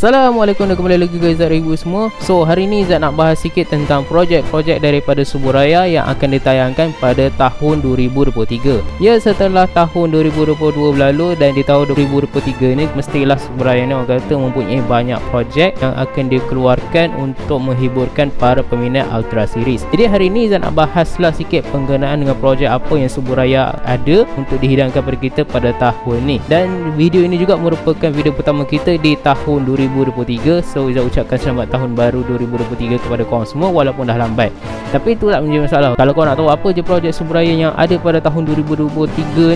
Assalamualaikum dan kembali lagi guys, Ibu semua. So hari ni Zat nak bahas sikit tentang projek-projek daripada Suburaya yang akan ditayangkan pada tahun 2023. Ya, setelah tahun 2022 berlalu dan di tahun 2023 ni mestilah Suburaya ni orang kata mempunyai banyak projek yang akan dikeluarkan untuk menghiburkan para peminat Ultra Series. Jadi hari ni Zat nak bahaslah sikit penggunaan dengan projek apa yang Suburaya ada untuk dihidangkan kepada kita pada tahun ni. Dan video ini juga merupakan video pertama kita di tahun 2023. So Izzat ucapkan selamat tahun baru 2023 kepada korang semua walaupun dah lambat. Tapi itu tak menjadi masalah. Kalau korang nak tahu apa je projek Suburaya yang ada pada tahun 2023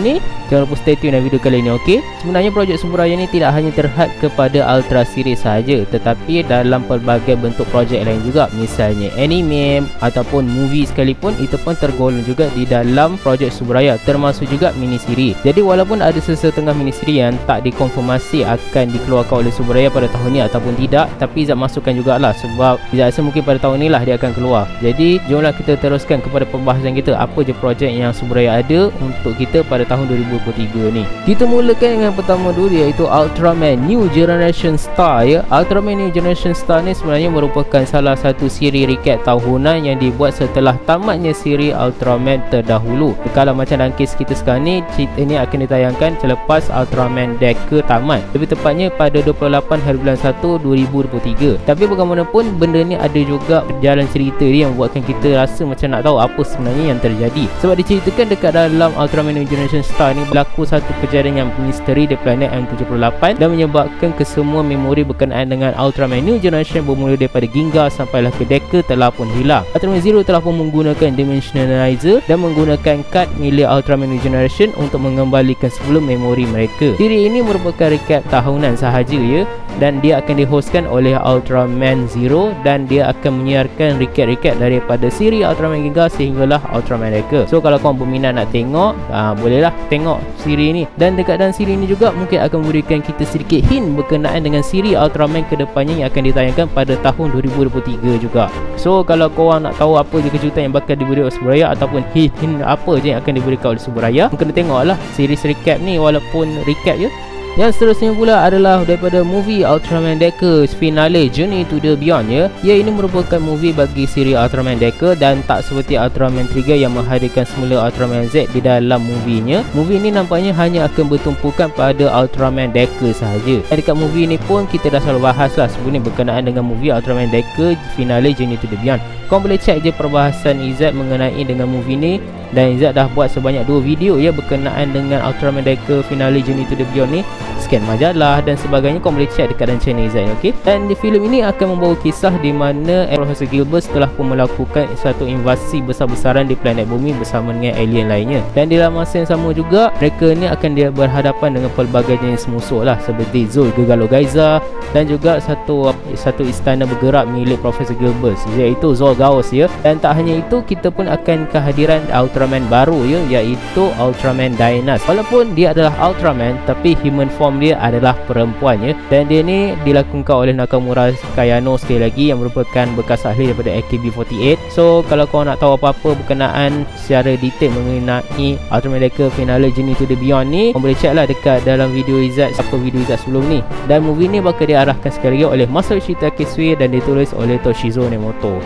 ni, jangan lupa stay tune dalam video kali ni, okey? Sebenarnya projek Suburaya ni tidak hanya terhad kepada Ultra Series sahaja, tetapi dalam pelbagai bentuk projek lain juga. Misalnya anime ataupun movie sekalipun, itu pun tergolong juga di dalam projek Suburaya, termasuk juga mini siri. Jadi walaupun ada sesetengah mini siri yang tak dikonfirmasi akan dikeluarkan oleh Suburaya pada tahun ni ataupun tidak, tapi Izzat masukkan jugalah sebab Izzat rasa mungkin pada tahun ni lah dia akan keluar. Jadi jomlah kita teruskan kepada pembahasan kita, apa je projek yang Suburaya ada untuk kita pada tahun 2023 ni. Kita mulakan dengan pertama dulu, iaitu Ultraman New Generation Star ya. Ultraman New Generation Star ni sebenarnya merupakan salah satu siri recap tahunan yang dibuat setelah tamatnya siri Ultraman terdahulu. Kalau macam dalam kes kita sekarang ni, cerita ni akan ditayangkan selepas Ultraman Deca tamat, lebih tepatnya pada 28 hari bulan 1 2023. Tapi bagaimanapun benda ni ada juga jalan cerita dia yang buatkan kita rasa macam nak tahu apa sebenarnya yang terjadi. Sebab diceritakan dekat dalam Ultraman New Generation Star ni berlaku satu kejadian yang misteri di planet M78 dan menyebabkan kesemua memori berkenaan dengan Ultraman New Generation bermula daripada Ginga sampailah ke Deca telah pun hilang. Ultraman Zero telah pun menggunakan Dimensionalizer dan menggunakan kad milik Ultraman New Generation untuk mengembalikan sebelum memori mereka. Siri ini merupakan recap tahunan sahaja ya, dan dia akan dihostkan oleh Ultraman Zero dan dia akan menyiarkan recap-recap daripada siri Ultraman Ginga sehinggalah Ultraman Deca. So kalau korang berminat nak tengok, bolehlah tengok siri ni. Dan dekat dalam siri ni juga mungkin akan memberikan kita sedikit hint berkenaan dengan siri Ultraman kedepannya yang akan ditayangkan pada tahun 2023 juga. So kalau korang nak tahu apa je kejutan yang bakal diberi oleh Suburaya ataupun hint apa je yang akan diberikan oleh Suburaya, kena tengoklah series recap ni walaupun recap je. Yang seterusnya pula adalah daripada movie Ultraman Deca finale Journey to the Beyond ya. Ini merupakan movie bagi siri Ultraman Deca dan tak seperti Ultraman Trigger yang menghadirkan semula Ultraman Z di dalam movie-nya. Movie ni nampaknya hanya akan bertumpukan pada Ultraman Deca sahaja. Dan dekat movie ni pun kita dah selalu bahas lah sebelum ni berkenaan dengan movie Ultraman Deca finale Journey to the Beyond. Kau boleh check je perbahasan Izzat mengenai dengan movie ni, dan Izzat dah buat sebanyak 2 video ya berkenaan dengan Ultraman Deca finale Journey to the Beyond ni, scan majalah dan sebagainya. Kau boleh check dekat dalam channel Izzat ni, okey. Dan di filem ini akan membawa kisah di mana Profesor Gilbert telah pun melakukan satu invasi besar-besaran di planet bumi bersama dengan alien lainnya. Dan di dalam masa yang sama juga mereka ni akan dia berhadapan dengan pelbagai jenis musuh lah, seperti Zul Gegalo Gaiza dan juga satu istana bergerak milik Profesor Gilbert, iaitu Zol Gaos ya. Dan tak hanya itu, kita pun akan kehadiran Ultraman baru ya, iaitu Ultraman Dynas. Walaupun dia adalah Ultraman, tapi human form dia adalah perempuan ya. Dan dia ni dilakukan oleh Nakamura Kayano sekali lagi, yang merupakan bekas ahli daripada AKB48. So kalau kau nak tahu apa-apa berkenaan secara detail mengenai Ultraman Deca finale Journey to the Beyond ni, kau boleh check lah dekat dalam video Izzat, video Izzat sebelum ni. Dan movie ni bakal diarahkan sekali lagi oleh Masayoshi Takesue dan ditulis oleh Toshizo Nemoto.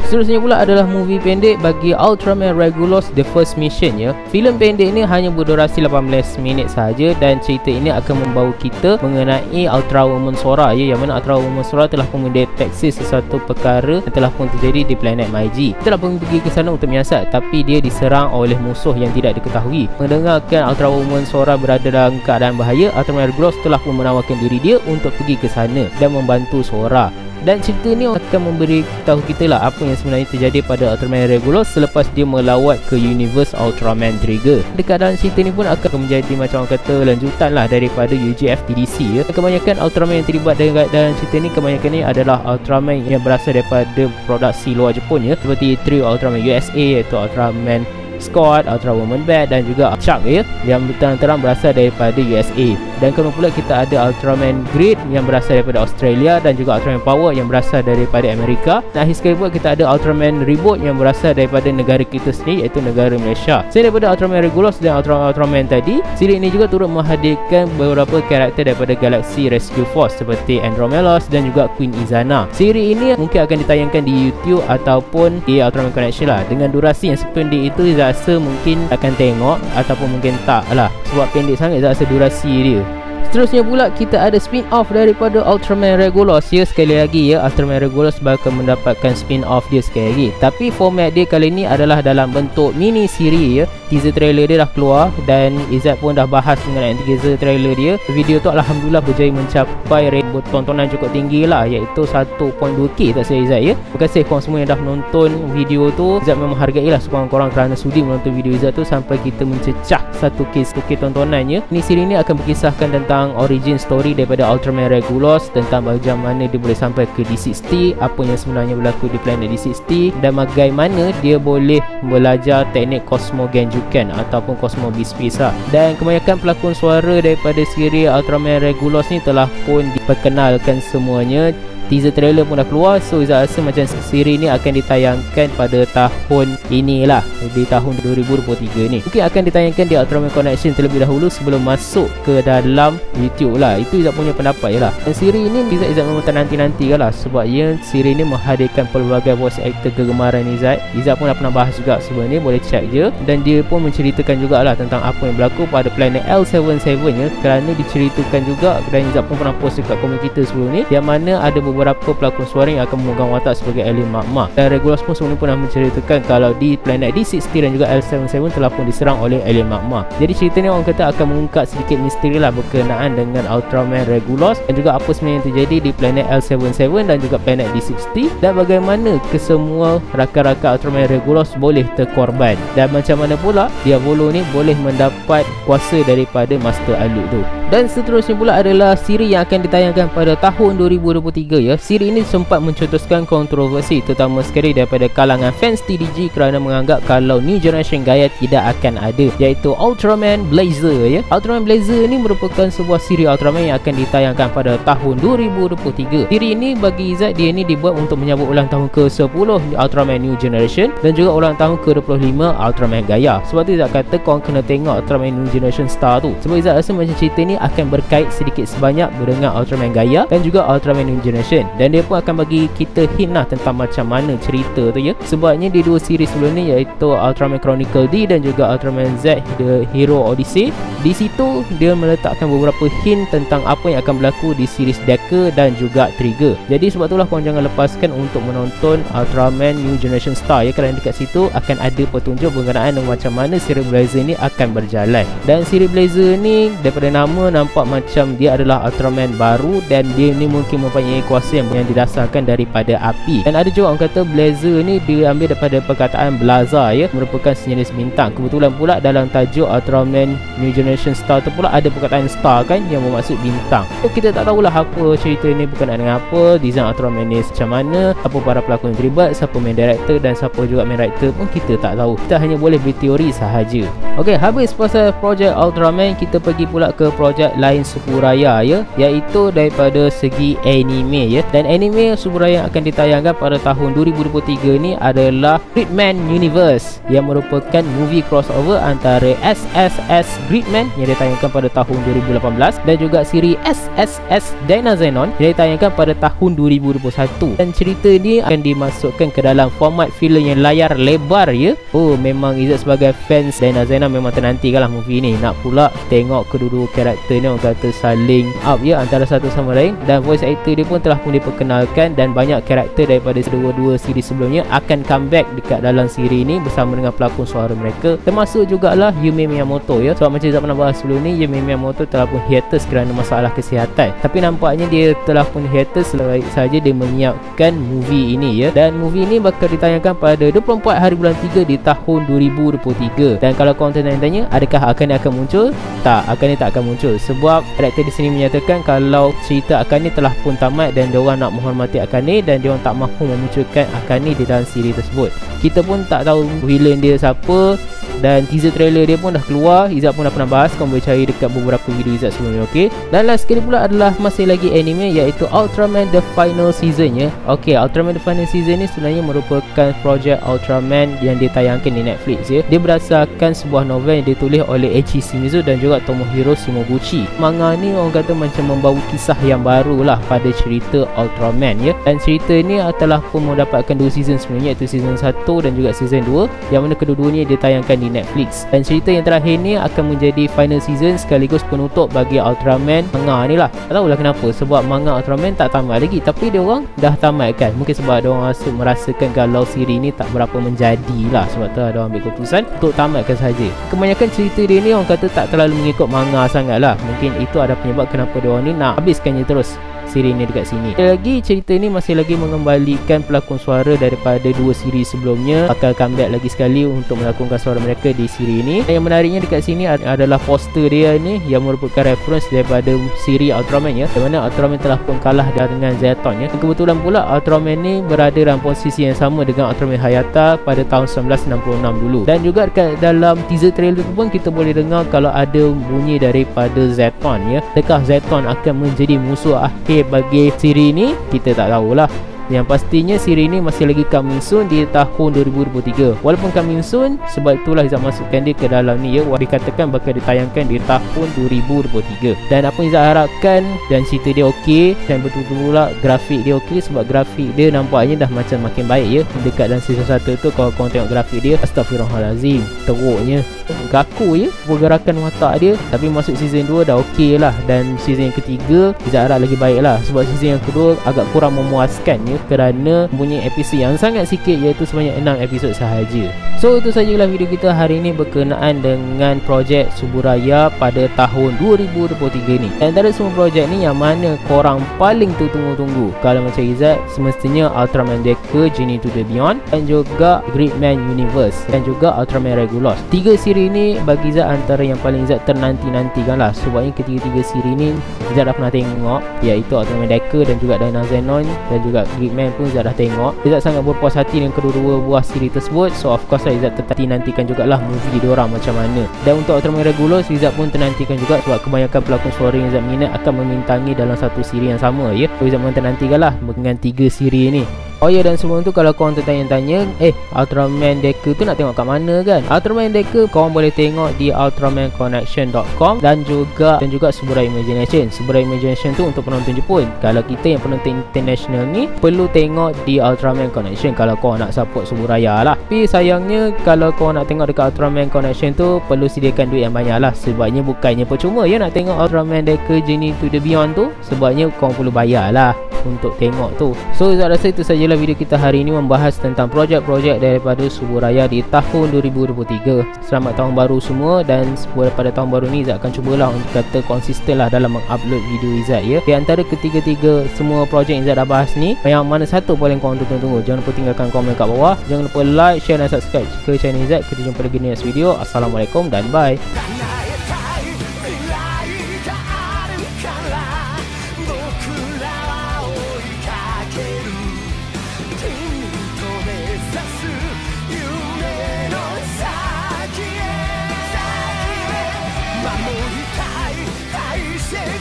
Seterusnya pula adalah movie pendek bagi Ultraman Regulus The First Mission ya. Filem pendek ini hanya berdurasi 18 minit sahaja dan cerita ini akan membawa kita mengenai Ultra Woman Sora ya, yang mana Ultra Woman Sora telah pun mendeteksi sesuatu perkara yang telah pun terjadi di planet Maiji. Telah pun pergi ke sana untuk menyiasat, tapi dia diserang oleh musuh yang tidak diketahui. Mendengarkan Ultra Woman Sora berada dalam keadaan bahaya, Ultraman Regulus telah pun menawarkan diri dia untuk pergi ke sana dan membantu Sora. Dan cerita ni akan memberi tahu kita lah apa yang sebenarnya terjadi pada Ultraman Regulus selepas dia melawat ke universe Ultraman Trigger. Dekat dalam cerita ni pun akan menjadi macam orang kata lanjutan lah daripada UGF TDC ya. Kebanyakan Ultraman yang terlibat dalam cerita ni, kebanyakan ni adalah Ultraman yang berasal daripada produksi luar Jepun ya, seperti trio Ultraman USA iaitu Ultraman Scott, Ultra Woman Bat dan juga Chuck ya, yang terang-terang berasal daripada USA. Dan kemudian pula kita ada Ultraman Grid yang berasal daripada Australia, dan juga Ultraman Power yang berasal daripada Amerika. Dan akhir sekali pula kita ada Ultraman Reboot yang berasal daripada negara kita sendiri, iaitu negara Malaysia. Selain daripada Ultraman Regulus dan Ultraman tadi, siri ini juga turut menghadirkan beberapa karakter daripada Galaxy Rescue Force seperti Andromelos dan juga Queen Izana. Siri ini mungkin akan ditayangkan di YouTube ataupun di Ultraman Connection lah. Dengan durasi yang sependek itu, saya rasa mungkin akan tengok ataupun mungkin tak lah, sebab pendek sangat saya rasa durasi dia. Seterusnya pula kita ada spin-off daripada Ultraman Regulus ya. Sekali lagi ya, Ultraman Regulus bakal mendapatkan spin-off dia sekali lagi. Tapi format dia kali ni adalah dalam bentuk mini siri ya. Teaser trailer dia dah keluar dan Izzat pun dah bahas mengenai teaser trailer dia. Video tu alhamdulillah berjaya mencapai rate tontonan cukup tinggi lah, iaitu 1.2k tak silap Izzat ya. Terima kasih korang semua yang dah menonton video tu. Izzat memang hargai lah korang kerana sudi menonton video Izzat tu sampai kita mencecah 1k tontonannya. Ni siri ni akan berkisahkan tentang origin story daripada Ultraman Regulus, tentang bagaimana dia boleh sampai ke D60, apa yang sebenarnya berlaku di planet D60, dan bagaimana dia boleh belajar teknik Cosmo Genjukan ataupun Cosmo Beast Space lah. Dan kebanyakan pelakon suara daripada siri Ultraman Regulus ni telah pun diperkenalkan semuanya. Teaser trailer pun dah keluar. So Izzat rasa macam siri ni akan ditayangkan pada tahun inilah, di tahun 2023 ni. Mungkin akan ditayangkan di Ultraman Connection terlebih dahulu sebelum masuk ke dalam YouTube lah. Itu Izzat punya pendapat je lah. Dan siri ni Izzat memang nanti-nanti lah, sebab ya siri ni menghadirkan pelbagai voice actor kegemaran Izzat. Izzat pun dah pernah bahas juga sebelum ni, boleh check je. Dan dia pun menceritakan jugalah tentang apa yang berlaku pada planet L77 ya, kerana diceritakan juga, dan Izzat pun pernah post dekat komen kita sebelum ni, yang mana ada beberapa pelakon suara yang akan memegang watak sebagai alien magma. Dan Regulus pun sebelum ni pernah menceritakan kalau di planet D60 dan juga L77 telah pun diserang oleh alien magma. Jadi cerita ni orang kata akan mengungkap sedikit misteri lah berkenaan dengan Ultraman Regulus dan juga apa sebenarnya yang terjadi di planet L77 dan juga planet D60, dan bagaimana kesemua rakan-rakan Ultraman Regulus boleh terkorban, dan macam mana pula Diavolo ni boleh mendapat kuasa daripada Master Alud tu. Dan seterusnya pula adalah siri yang akan ditayangkan pada tahun 2023 ya. Siri ini sempat mencetuskan kontroversi, terutama sekali daripada kalangan fans TDG kerana menganggap kalau New Generation Gaia tidak akan ada, iaitu Ultraman Blazer ya. Ultraman Blazer ni merupakan sebuah siri Ultraman yang akan ditayangkan pada tahun 2023. Siri ini bagi Izzat, dia ni dibuat untuk menyambut ulang tahun ke-10 Ultraman New Generation dan juga ulang tahun ke-25 Ultraman Gaia. Sebab tu Izzat kata korang kena tengok Ultraman New Generation Star tu, sebab Izzat rasa macam cerita ni akan berkait sedikit sebanyak dengan Ultraman Gaia dan juga Ultraman New Generation. Dan dia pun akan bagi kita hint lah tentang macam mana cerita tu ya. Sebabnya di dua siri sebelum ni, iaitu Ultraman Chronicle D dan juga Ultraman Z The Hero Odyssey, di situ dia meletakkan beberapa hint tentang apa yang akan berlaku di series Decker dan juga Trigger. Jadi sebab itulah korang jangan lepaskan untuk menonton Ultraman New Generation Star ya, kerana dekat situ akan ada petunjuk berkenaan dengan macam mana siri Blazer ni akan berjalan. Dan siri Blazer ni daripada nama nampak macam dia adalah Ultraman baru, dan dia ni mungkin mempunyai kuasa yang didasarkan daripada api. Dan ada juga orang kata Blazer ni diambil daripada perkataan Blaza ya, merupakan sejenis bintang. Kebetulan pula dalam tajuk Ultraman New Generation Star tu pula ada perkataan star kan, yang bermaksud bintang. So kita tak tahulah apa cerita ni berkenaan dengan apa, design Ultraman ni macam mana, apa para pelakon yang terlibat, siapa main director dan siapa juga main writer pun kita tak tahu. Kita hanya boleh berteori sahaja. Okey, habis pasal projek Ultraman, kita pergi pula ke projek lain Suburaya ya, iaitu daripada segi anime ya. Dan anime Suburaya yang akan ditayangkan pada tahun 2023 ni adalah Gridman Universe, yang merupakan movie crossover antara SSS Gridman yang ditayangkan pada tahun 2018 dan juga siri SSS Dynazenon yang ditayangkan pada tahun 2021. Dan cerita ni akan dimasukkan ke dalam format filem yang layar lebar ya. Oh, memang Izzat sebagai fans Dynazenon memang ternantikanlah movie ni. Nak pula tengok kedua-dua karakter ni orang kata saling up ya antara satu sama lain, dan voice actor dia pun telah pun diperkenalkan, dan banyak karakter daripada dua siri sebelumnya akan comeback dekat dalam siri ini bersama dengan pelakon suara mereka, termasuk jugalah Yume Miyamoto ya. Sebab macam Izzat pernah bahas sebelum ni, Yume Miyamoto telah pun hiatus kerana masalah kesihatan, tapi nampaknya dia telah pun hiatus selagi saja dia menyiapkan movie ini ya. Dan movie ini bakal ditayangkan pada 24 hari bulan 3 di tahun 2023. Dan kalau korang tanya-tanya adakah Akane akan muncul, tak, Akane tak akan muncul, sebab karakter di sini menyatakan kalau cerita Akane telah pun tamat dan dan diorang nak menghormati Akane dan diorang tak mahu memunculkan Akane di dalam siri tersebut. Kita pun tak tahu villain dia siapa, dan teaser trailer dia pun dah keluar. Izzat pun dah pernah bahas, korang boleh cari dekat beberapa video Izzat sebelum ni, okey. Dan last sekali pula adalah masih lagi anime, iaitu Ultraman The Final Season ya. Okey, Ultraman The Final Season ni sebenarnya merupakan projek Ultraman yang ditayangkan di Netflix ya. Dia berdasarkan sebuah novel yang ditulis oleh Eiichi Shimizu dan juga Tomohiro Shimoguchi. Manga ni orang kata macam membawa kisah yang baru lah pada cerita Ultraman ya. Dan cerita ni telah pun mendapatkan 2 season sebenarnya, iaitu season 1 dan juga season 2, yang mana kedua-duanya ditayangkan di Netflix. Dan cerita yang terakhir ni akan menjadi final season sekaligus penutup bagi Ultraman manga ni lah. Tak tahulah kenapa, sebab manga Ultraman tak tamat lagi, tapi dia orang dah tamatkan. Mungkin sebab dia orang merasakan kalau siri ni tak berapa menjadi lah, sebab tu dia orang ambil keputusan untuk tamatkan saja. Kebanyakan cerita dia ni orang kata tak terlalu mengikut manga sangat lah. Mungkin itu ada penyebab kenapa dia orang ni nak habiskannya terus siri ni dekat sini. Lagi cerita ni masih lagi mengembalikan pelakon suara daripada 2 siri sebelumnya, bakal comeback lagi sekali untuk melakonkan suara mereka di siri ni. Yang menariknya dekat sini adalah poster dia ni yang merupakan reference daripada siri Ultraman ya, di mana Ultraman telah pun kalah dengan Zeton ya. Kebetulan pula Ultraman ni berada dalam posisi yang sama dengan Ultraman Hayata pada tahun 1966 dulu. Dan juga dekat dalam teaser trailer pun kita boleh dengar kalau ada bunyi daripada Zeton ya. Adakah Zeton akan menjadi musuh akhir bagi siri ni? Kita tak tahulah. Yang pastinya siri ni masih lagi coming soon di tahun 2023. Walaupun coming soon, sebab itulah Izzat masukkan dia ke dalam ni ya. Dikatakan bakal ditayangkan di tahun 2023. Dan apa yang Izzat harapkan, dan cerita dia okey, dan betul-betul pula grafik dia okey, sebab grafik dia nampaknya dah macam makin baik ya. Dekat dalam season 1 tu kalau korang tengok grafik dia, astagfirullahalazim, teruknya, kaku ya pergerakan watak dia. Tapi masuk season 2 dah okey lah. Dan season yang ketiga Izzat harap lagi baik lah, sebab season yang kedua agak kurang memuaskan ya, kerana mempunyai episod yang sangat sikit, iaitu sebanyak 6 episod sahaja. So itu sajalah video kita hari ini berkenaan dengan projek Suburaya pada tahun 2023 ni. Dan antara semua projek ni, yang mana korang paling tunggu-tunggu? Kalau macam Izzat, semestinya Ultraman Deca Journey to the Beyond, dan juga Gridman Universe, dan juga Ultraman Regulus. 3 siri ni bagi Izzat antara yang paling Izzat ternanti-nantikan lah, sebabnya ketiga-tiga siri ni Izzat dah pernah tengok, iaitu Ultraman Deca dan juga Dynazenon dan juga Gridman pun Izzat dah tengok. Izzat sangat berpuas hati dengan kedua-dua buah siri tersebut. So of course Izzat tetap nantikan jugalah movie diorang macam mana. Dan untuk Ultraman Regulus, Izzat pun ternantikan juga, sebab kebanyakan pelakon suara yang Izzat minat akan memintangi dalam satu siri yang sama ya. So Izzat pun ternantikan lah dengan 3 siri ni. Oh ya, dan sebelum tu kalau korang tertanya-tanya, Ultraman Deca tu nak tengok kat mana kan? Ultraman Deca korang boleh tengok di ultramanconnection.com dan juga Suburaya Imagination. Suburaya Imagination tu untuk penonton Jepun. Kalau kita yang penonton international ni perlu tengok di Ultraman Connection kalau korang nak support Suburaya lah. Tapi sayangnya kalau korang nak tengok dekat Ultraman Connection tu perlu sediakan duit yang banyak lah, sebabnya bukannya percuma ya nak tengok Ultraman Deca Journey to the Beyond tu, sebabnya korang perlu bayar lah untuk tengok tu. So Izzat rasa itu sajalah video kita hari ini, membahas tentang projek-projek daripada Suburaya di tahun 2023. Selamat tahun baru semua, dan pada tahun baru ni Izzat akan cubalah untuk kata konsisten lah dalam mengupload video Izzat ya. Di antara ketiga-tiga semua projek yang Izzat dah bahas ni, yang mana satu paling korang tunggu-tunggu? Jangan lupa tinggalkan komen kat bawah. Jangan lupa like, share dan subscribe ke channel Izzat. Kita jumpa lagi di next video. Assalamualaikum dan bye.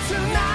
Tonight